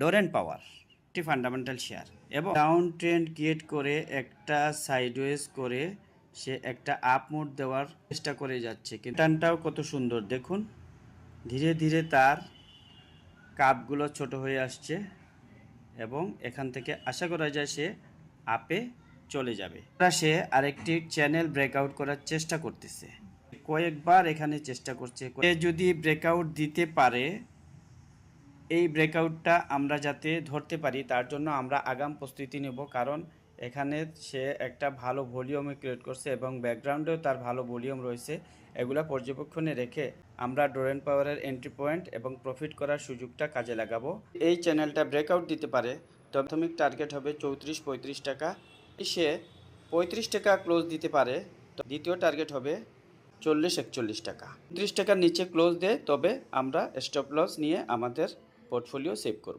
ডোরেন পাওয়ার একটি fundamental share এবং down trend create করে একটা সাইডওয়েজ করে সে একটা আপ মুড দেওয়ার চেষ্টা করে যাচ্ছে, কিন্তু টানটাও কত সুন্দর দেখুন, ধীরে ধীরে তার কাপগুলো ছোট হয়ে আসছে এবং এখান থেকে আশা করা যায় সে আপে চলে যাবে। সে আরেকটি চ্যানেল ব্রেকআউট করার চেষ্টা করতেছে, কয়েকবার এখানে চেষ্টা করছে। সে যদি ব্রেকআউট দিতে পারে, এই ব্রেকআউটটা আমরা যাতে ধরতে পারি তার জন্য আমরা আগাম প্রস্তুতি নেব, কারণ এখানে সে একটা ভালো ভলিউমে ক্রিয়েট করছে এবং ব্যাকগ্রাউন্ডেও তার ভালো ভলিউম রয়েছে। এগুলা পর্যবেক্ষণে রেখে আমরা ডোরেন পাওয়ারের এন্ট্রি পয়েন্ট এবং প্রফিট করার সুযোগটা কাজে লাগাবো। এই চ্যানেলটা ব্রেকআউট দিতে পারে, প্রাথমিক টার্গেট হবে 34-35 টাকা। সে 35 টাকা ক্লোজ দিতে পারে, তো দ্বিতীয় টার্গেট হবে 40-41 টাকা। 30 টাকার নিচে ক্লোজ দেয় তবে আমরা স্টপ লস নিয়ে আমাদের পোর্টফোলিও সেভ করব।